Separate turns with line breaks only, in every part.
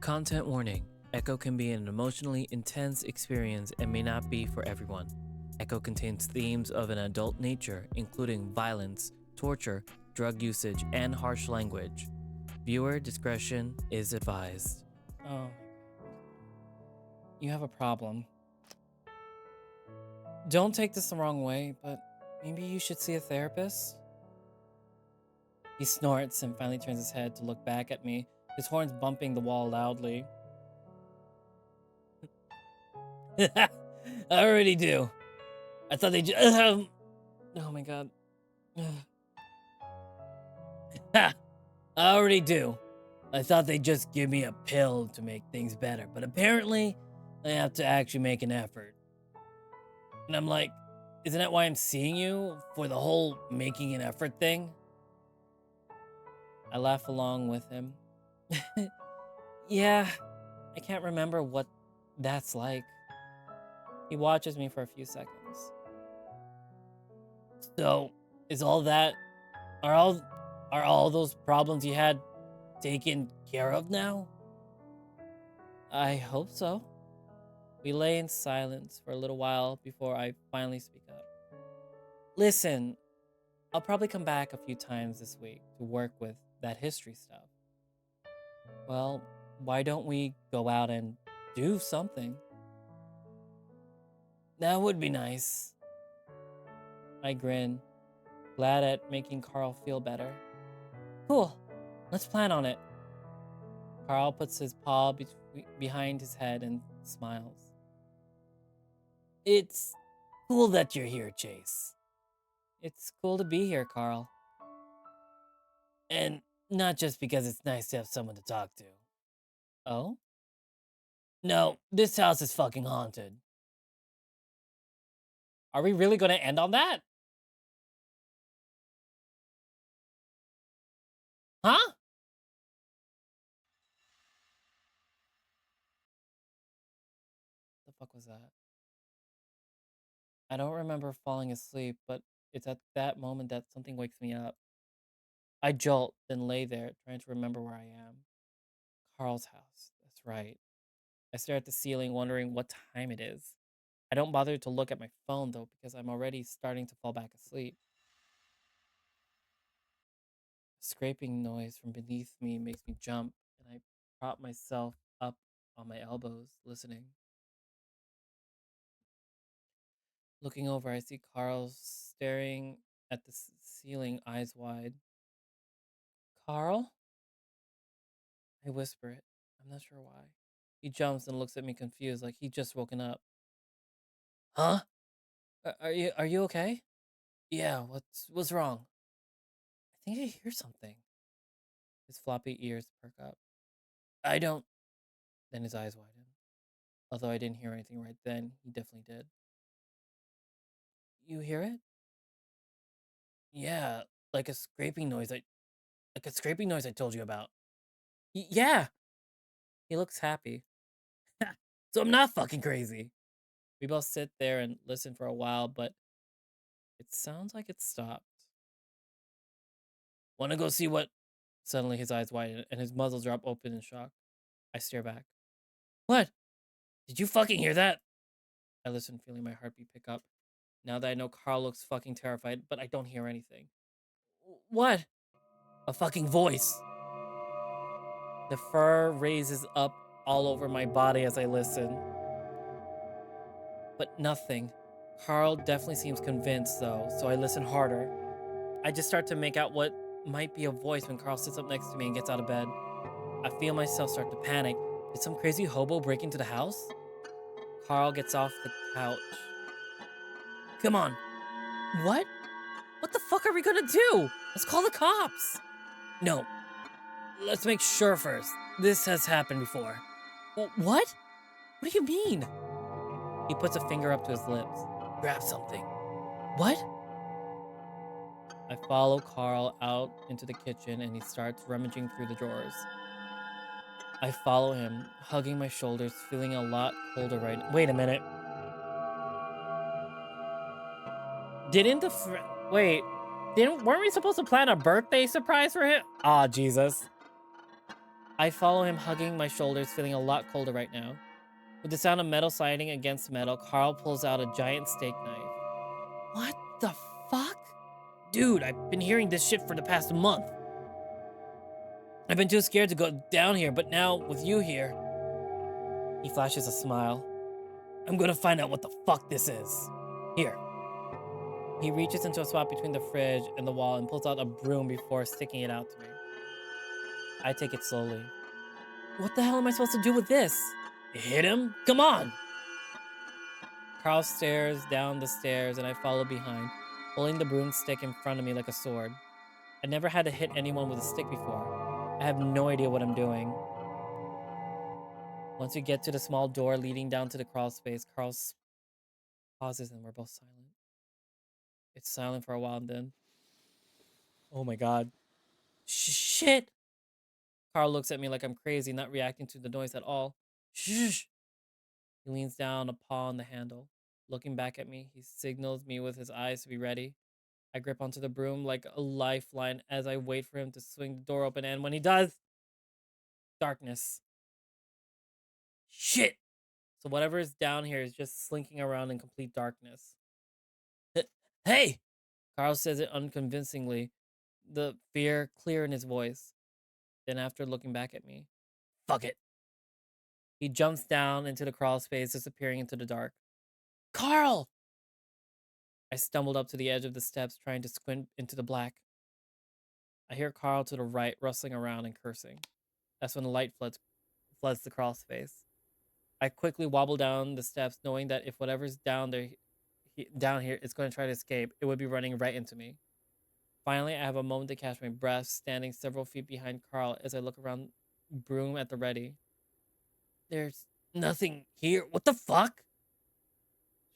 Content warning: Echo can be an emotionally intense experience and may not be for everyone. Echo contains themes of an adult nature, including violence, torture, drug usage, and harsh language. Viewer discretion is advised. Oh, you have a problem. Don't take this the wrong way, but maybe you should see a therapist? He snorts and finally turns his head to look back at me, his horns bumping the wall loudly. I already do. I thought they just. Oh my god. Ha! I already do. I thought they'd just give me a pill to make things better, but apparently I have to actually make an effort. And I'm like, isn't that why I'm seeing you? For the whole making an effort thing? I laugh along with him. Yeah, I can't remember what that's like. He watches me for a few seconds. So, is all that are all those problems you had taken care of now? I hope so. We lay in silence for a little while before I finally speak up. Listen, I'll probably come back a few times this week to work with that history stuff. Well, why don't we go out and do something? That would be nice. I grin, glad at making Carl feel better. Cool, let's plan on it. Carl puts his paw behind his head and smiles. It's cool that you're here, Chase. It's cool to be here, Carl. And not just because it's nice to have someone to talk to. Oh? No, this house is fucking haunted. Are we really gonna end on that? Huh? The fuck was that? I don't remember falling asleep, but it's at that moment that something wakes me up. I jolt, then lay there, trying to remember where I am. Carl's house. That's right. I stare at the ceiling, wondering what time it is. I don't bother to look at my phone, though, because I'm already starting to fall back asleep. A scraping noise from beneath me makes me jump, and I prop myself up on my elbows, listening. Looking over, I see Carl staring at the ceiling, eyes wide. Carl? I whisper it. I'm not sure why. He jumps and looks at me confused, like he'd just woken up. Huh? Are you okay? Yeah, what's wrong? I think I hear something. His floppy ears perk up. I don't. Then his eyes widen. Although I didn't hear anything right then, he definitely did. You hear it? Yeah, like a scraping noise. Like a scraping noise I told you about. Yeah. He looks happy. So I'm not fucking crazy. We both sit there and listen for a while, but it sounds like it stopped. Wanna go see what? Suddenly his eyes widen and his muzzle drop open in shock. I stare back. What? Did you fucking hear that? I listen, feeling my heartbeat pick up. Now that I know Carl looks fucking terrified, but I don't hear anything. What? A fucking voice. The fur raises up all over my body as I listen. But nothing. Carl definitely seems convinced though, so I listen harder. I just start to make out what might be a voice when Carl sits up next to me and gets out of bed. I feel myself start to panic. Did some crazy hobo break into the house? Carl gets off the couch. Come on. What? What the fuck are we gonna do? Let's call the cops. No. Let's make sure first. This has happened before. What? What do you mean? He puts a finger up to his lips. Grab something. What? I follow Carl out into the kitchen and he starts rummaging through the drawers. I follow him, hugging my shoulders, feeling a lot colder right now. Wait a minute. Didn't the wait, weren't we supposed to plan a birthday surprise for him? Ah, Jesus. I follow him, hugging my shoulders, feeling a lot colder right now. With the sound of metal sliding against metal, Carl pulls out a giant steak knife. What the fuck? Dude, I've been hearing this shit for the past month. I've been too scared to go down here, but now with you here. He flashes a smile. I'm gonna find out what the fuck this is. Here. He reaches into a spot between the fridge and the wall and pulls out a broom before sticking it out to me. I take it slowly. What the hell am I supposed to do with this? Hit him? Come on! Carl stares down the stairs and I follow behind, holding the broomstick in front of me like a sword. I never had to hit anyone with a stick before. I have no idea what I'm doing. Once we get to the small door leading down to the crawl space, pauses and we're both silent. It's silent for a while and then, oh my god. Shit! Carl looks at me like I'm crazy, not reacting to the noise at all. Shh! He leans down, a paw on the handle. Looking back at me, he signals me with his eyes to be ready. I grip onto the broom like a lifeline as I wait for him to swing the door open, and when he does, darkness. Shit! So whatever is down here is just slinking around in complete darkness. Hey! Carl says it unconvincingly, the fear clear in his voice. Then after looking back at me, fuck it. He jumps down into the crawl space, disappearing into the dark. Carl! I stumbled up to the edge of the steps, trying to squint into the black. I hear Carl to the right, rustling around and cursing. That's when the light floods the crawl space. I quickly wobble down the steps, knowing that if whatever's down there, down here, is going to try to escape, it would be running right into me. Finally, I have a moment to catch my breath, standing several feet behind Carl as I look around, broom at the ready. There's nothing here. What the fuck?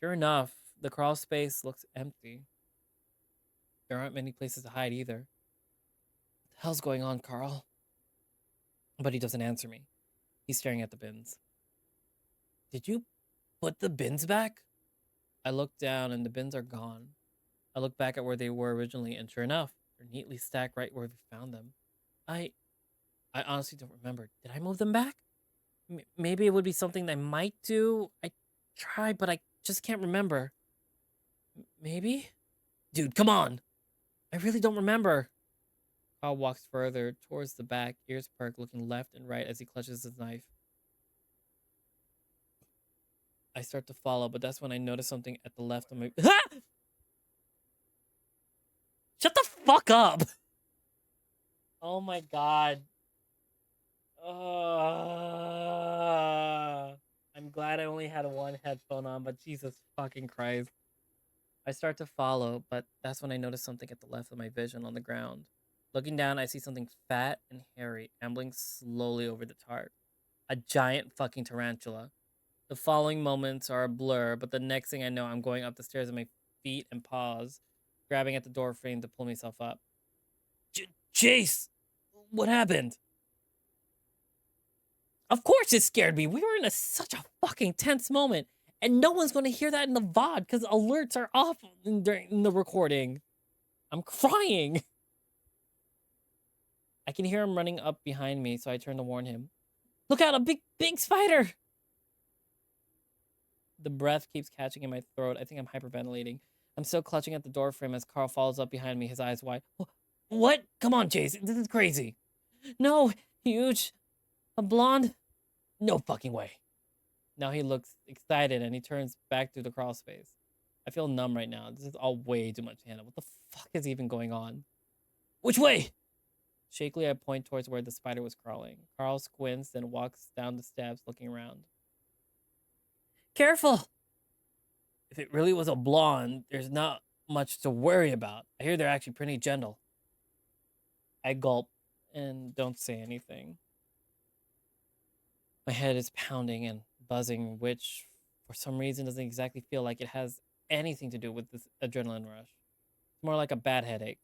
Sure enough, the crawl space looks empty. There aren't many places to hide either. What the hell's going on, Carl? But he doesn't answer me. He's staring at the bins. Did you put the bins back? I look down and the bins are gone. I look back at where they were originally, and sure enough, they're neatly stacked right where we found them. I honestly don't remember. Did I move them back? Maybe it would be something I might do. I tried, but I just can't remember. Maybe? Dude, come on! I really don't remember. Carl walks further towards the back, ears perked, looking left and right as he clutches his knife. I start to follow, but that's when I notice something at the left of my... Ah! Shut the fuck up! Oh my god. I'm glad I only had one headphone on, but Jesus fucking Christ. I start to follow, but that's when I notice something at the left of my vision on the ground. Looking down, I see something fat and hairy ambling slowly over the tarp. A giant fucking tarantula. The following moments are a blur, but the next thing I know, I'm going up the stairs on my feet and paws, grabbing at the door frame to pull myself up. Chase! What happened? Of course it scared me. We were in such a fucking tense moment. And no one's going to hear that in the VOD because alerts are off during the recording. I'm crying. I can hear him running up behind me, so I turn to warn him. Look out, a big spider! The breath keeps catching in my throat. I think I'm hyperventilating. I'm still clutching at the door frame as Carl follows up behind me, his eyes wide. What? Come on, Chase. This is crazy. No, huge. A blonde? No fucking way. Now he looks excited and he turns back through the crawl space. I feel numb right now. This is all way too much to handle. What the fuck is even going on? Which way? Shakily, I point towards where the spider was crawling. Carl squints, then walks down the steps, looking around. Careful! If it really was a blonde, there's not much to worry about. I hear they're actually pretty gentle. I gulp and don't say anything. My head is pounding and buzzing, which for some reason doesn't exactly feel like it has anything to do with this adrenaline rush. It's more like a bad headache.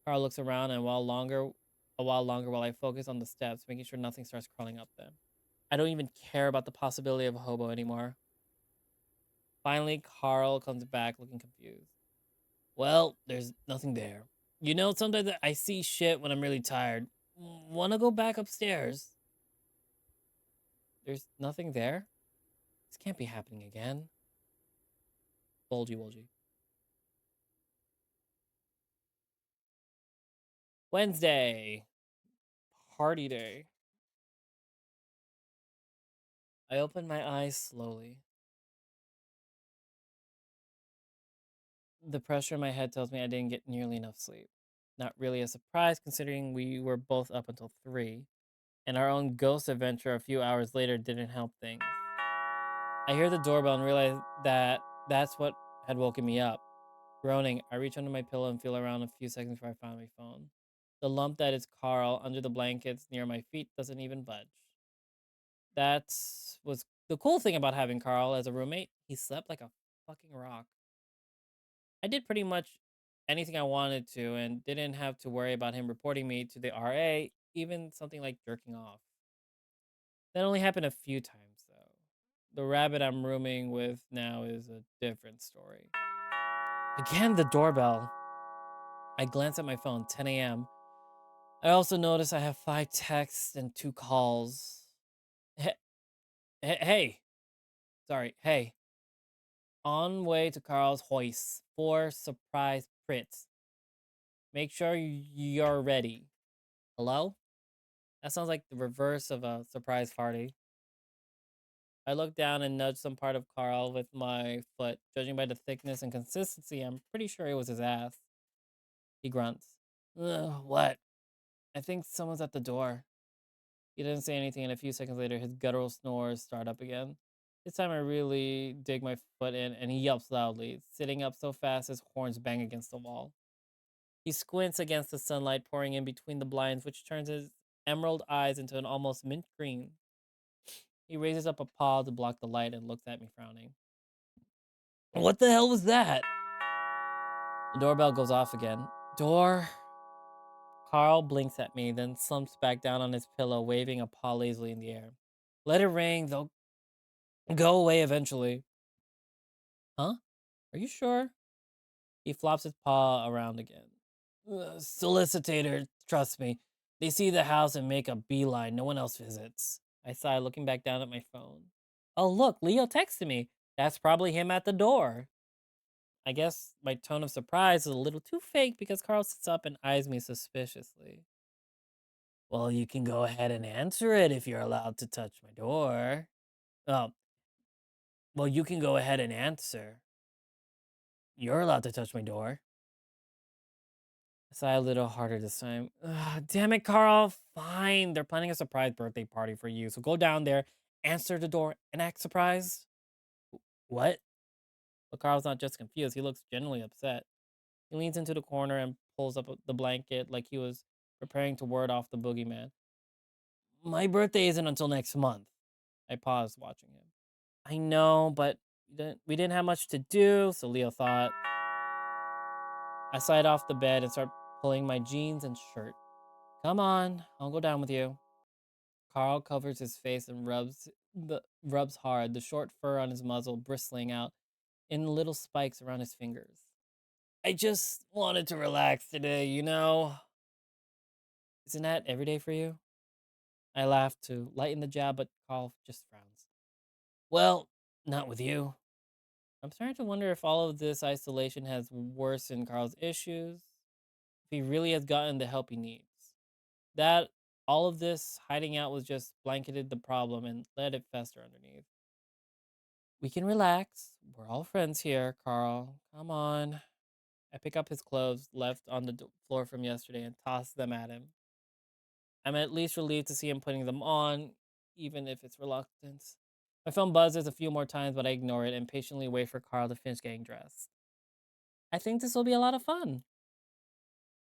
Carl looks around and a while longer while I focus on the steps, making sure nothing starts crawling up them. I don't even care about the possibility of a hobo anymore. Finally, Carl comes back looking confused. Well, there's nothing there. You know, sometimes I see shit when I'm really tired. Wanna go back upstairs? There's nothing there? This can't be happening again. Bulgy Wulgy. Wednesday. Party day. I open my eyes slowly. The pressure in my head tells me I didn't get nearly enough sleep. Not really a surprise considering we were both up until 3, and our own ghost adventure a few hours later didn't help things. I hear the doorbell and realize that that's what had woken me up. Groaning, I reach under my pillow and feel around a few seconds before I find my phone. The lump that is Carl under the blankets near my feet doesn't even budge. That was the cool thing about having Carl as a roommate. He slept like a fucking rock. I did pretty much anything I wanted to and didn't have to worry about him reporting me to the RA, even something like jerking off. That only happened a few times, though. The rabbit I'm rooming with now is a different story. Again, the doorbell. I glance at my phone, 10 a.m. I also notice I have 5 texts and 2 calls. Hey, hey, sorry, hey. On way to Carl's hoist for surprise Pritz. Make sure you're ready. Hello? That sounds like the reverse of a surprise party. I look down and nudge some part of Carl with my foot. Judging by the thickness and consistency, I'm pretty sure it was his ass. He grunts. Ugh, what? I think someone's at the door. He didn't say anything, and a few seconds later, his guttural snores start up again. This time, I really dig my foot in, and he yelps loudly, sitting up so fast his horns bang against the wall. He squints against the sunlight pouring in between the blinds, which turns his emerald eyes into an almost mint green. He raises up a paw to block the light and looks at me frowning. What the hell was that? The doorbell goes off again. Door. Carl blinks at me, then slumps back down on his pillow, waving a paw lazily in the air. Let it ring, they'll go away eventually. Huh? Are you sure? He flops his paw around again. Solicitor, trust me. They see the house and make a beeline. No one else visits. I sigh, looking back down at my phone. Oh, look, Leo texted me. That's probably him at the door. I guess my tone of surprise is a little too fake because Carl sits up and eyes me suspiciously. Well, you can go ahead and answer it if you're allowed to touch my door. Oh, well, you can go ahead and answer. You're allowed to touch my door. I sigh a little harder this time. Ugh, damn it, Carl. Fine. They're planning a surprise birthday party for you. So go down there, answer the door, and act surprised. What? But Carl's not just confused. He looks genuinely upset. He leans into the corner and pulls up the blanket like he was preparing to ward off the boogeyman. My birthday isn't until next month. I paused, watching him. I know, but we didn't have much to do, so Leo thought. I slide off the bed and start pulling my jeans and shirt. Come on, I'll go down with you. Carl covers his face and rubs hard, the short fur on his muzzle bristling out in little spikes around his fingers. I just wanted to relax today, you know? Isn't that every day for you? I laugh to lighten the jab, but Carl just frowns. Well, not with you. I'm starting to wonder if all of this isolation has worsened Carl's issues, if he really has gotten the help he needs. That all of this hiding out was just blanketed the problem and let it fester underneath. We can relax. We're all friends here, Carl. Come on. I pick up his clothes left on the floor from yesterday and toss them at him. I'm at least relieved to see him putting them on, even if it's reluctance. My phone buzzes a few more times, but I ignore it and patiently wait for Carl to finish getting dressed. I think this will be a lot of fun.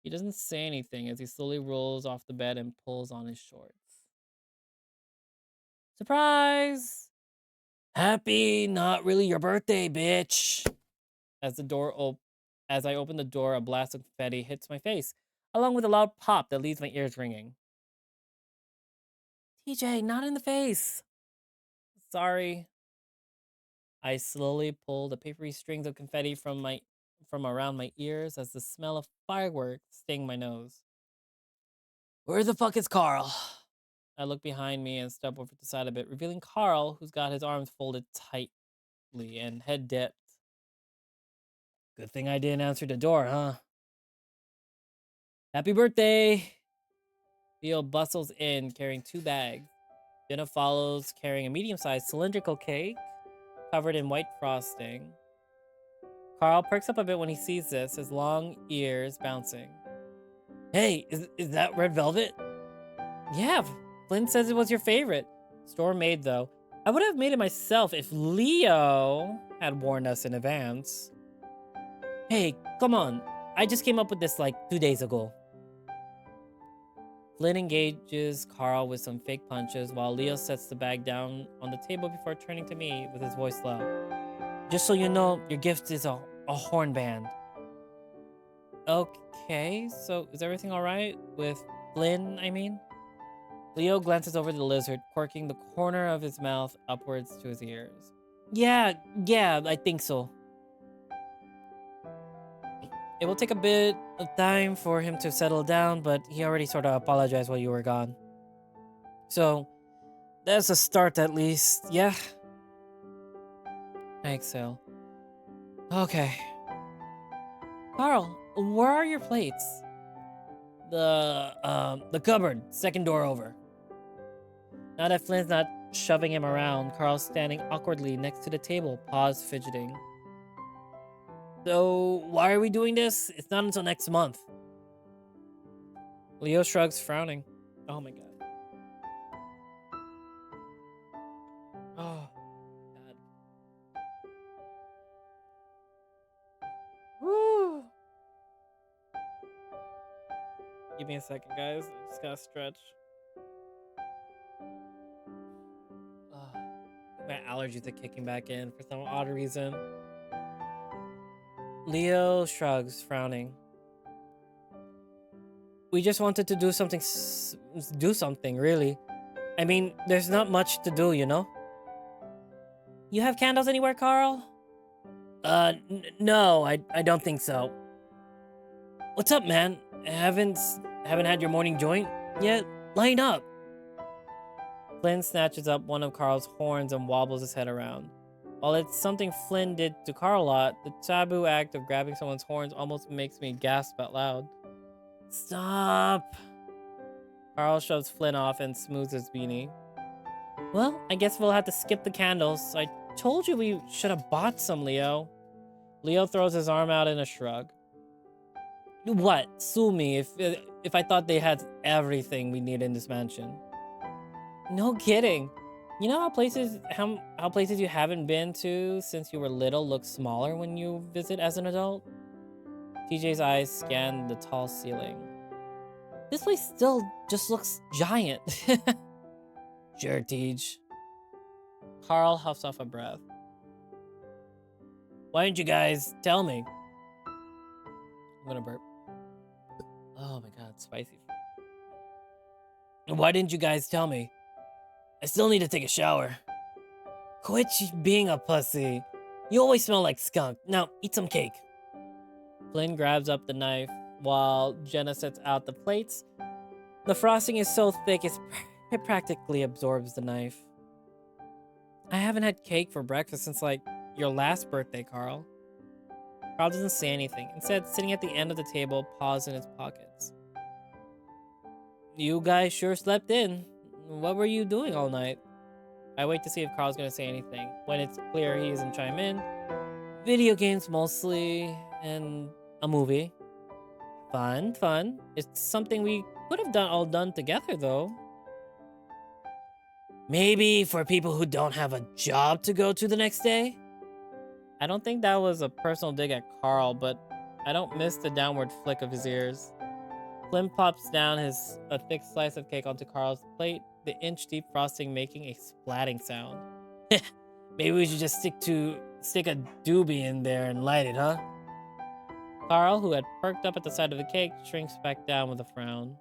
He doesn't say anything as he slowly rolls off the bed and pulls on his shorts. Surprise! Happy, not really your birthday, bitch. As the door op- as I open the door, a blast of confetti hits my face, along with a loud pop that leaves my ears ringing. TJ, not in the face. Sorry. I slowly pull the papery strings of confetti from around my ears as the smell of fireworks sting my nose. Where the fuck is Carl? I look behind me and step over to the side a bit, revealing Carl, who's got his arms folded tightly and head dipped. Good thing I didn't answer the door, huh? Happy birthday! Theo bustles in, carrying 2 bags. Jenna follows, carrying a medium-sized cylindrical cake covered in white frosting. Carl perks up a bit when he sees this, his long ears bouncing. Hey, is that red velvet? Yeah, Flynn says it was your favorite. Store made, though. I would have made it myself if Leo had warned us in advance. Hey, come on. I just came up with this like 2 days ago. Flynn engages Carl with some fake punches while Leo sets the bag down on the table before turning to me with his voice low. Just so you know, your gift is a horn band. Okay, so is everything alright? With Flynn, I mean? Leo glances over the lizard, quirking the corner of his mouth upwards to his ears. Yeah, I think so. It will take a bit of time for him to settle down, but he already sort of apologized while you were gone. So, that's a start at least, yeah? I exhale. Okay. Carl, where are your plates? The cupboard, second door over. Now that Flynn's not shoving him around, Carl's standing awkwardly next to the table, paws fidgeting. So, why are we doing this? It's not until next month. Leo shrugs, frowning. Oh my god. Oh, god. Woo! Give me a second, guys. I just gotta stretch. My allergies are kicking back in for some odd reason. Leo shrugs, frowning. We just wanted to do something, really. I mean, there's not much to do, you know? You have candles anywhere, Carl? No, I don't think so. What's up, man? Haven't had your morning joint yet? Line up. Flynn snatches up one of Carl's horns and wobbles his head around. While it's something Flynn did to Carl a lot, the taboo act of grabbing someone's horns almost makes me gasp out loud. Stop! Carl shoves Flynn off and smooths his beanie. Well, I guess we'll have to skip the candles. I told you we should have bought some, Leo. Leo throws his arm out in a shrug. What? Sue me if I thought they had everything we need in this mansion. No kidding. You know how places you haven't been to since you were little look smaller when you visit as an adult? TJ's eyes scan the tall ceiling. This place still just looks giant. Sure, Tej. Carl huffs off a breath. Why didn't you guys tell me? I'm gonna burp. Oh my god, spicy. Why didn't you guys tell me? I still need to take a shower. Quit being a pussy. You always smell like skunk. Now, eat some cake. Flynn grabs up the knife while Jenna sets out the plates. The frosting is so thick it practically absorbs the knife. I haven't had cake for breakfast since like your last birthday, Carl. Carl doesn't say anything. Instead, sitting at the end of the table, paws in his pockets. You guys sure slept in. What were you doing all night? I wait to see if Carl's gonna say anything. When it's clear he doesn't chime in. Video games mostly, and a movie. Fun. It's something we could have done together though. Maybe for people who don't have a job to go to the next day? I don't think that was a personal dig at Carl, but I don't miss the downward flick of his ears. Flynn pops down a thick slice of cake onto Carl's plate, the inch-deep frosting making a splatting sound. Maybe we should just stick a doobie in there and light it, huh? Carl, who had perked up at the sight of the cake, shrinks back down with a frown.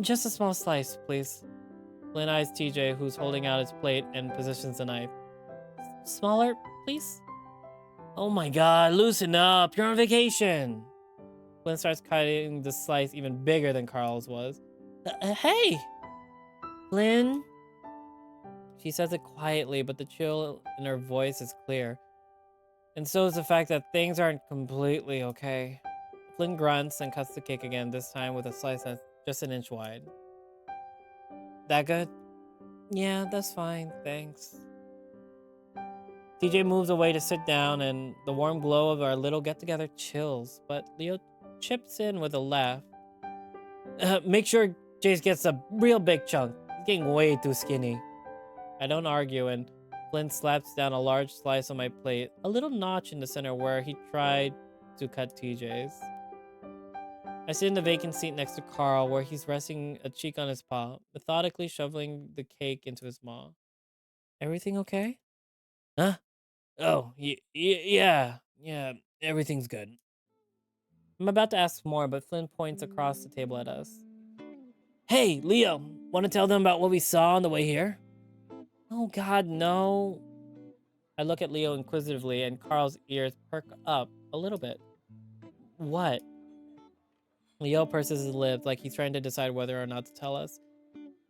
Just a small slice, please. Flynn eyes TJ, who's holding out his plate and positions the knife. Smaller, please? Oh my god, loosen up, you're on vacation! Flynn starts cutting the slice even bigger than Carl's was. Hey! Flynn? She says it quietly, but the chill in her voice is clear. And so is the fact that things aren't completely okay. Flynn grunts and cuts the cake again, this time with a slice that's just an inch wide. That good? Yeah, that's fine, thanks. TJ moves away to sit down, and the warm glow of our little get together chills, but Leo chips in with a laugh. Make sure Jace gets a real big chunk. He's getting way too skinny. I don't argue, and Flynn slaps down a large slice on my plate, a little notch in the center where he tried to cut TJ's. I sit in the vacant seat next to Carl, where he's resting a cheek on his paw, methodically shoveling the cake into his maw. Everything okay? Huh? Oh, yeah, everything's good. I'm about to ask more, but Flynn points across the table at us. Hey, Leo, want to tell them about what we saw on the way here? Oh, God, no. I look at Leo inquisitively, and Carl's ears perk up a little bit. What? Leo purses his lips like he's trying to decide whether or not to tell us.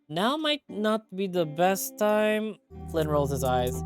Now might not be the best time. Flynn rolls his eyes.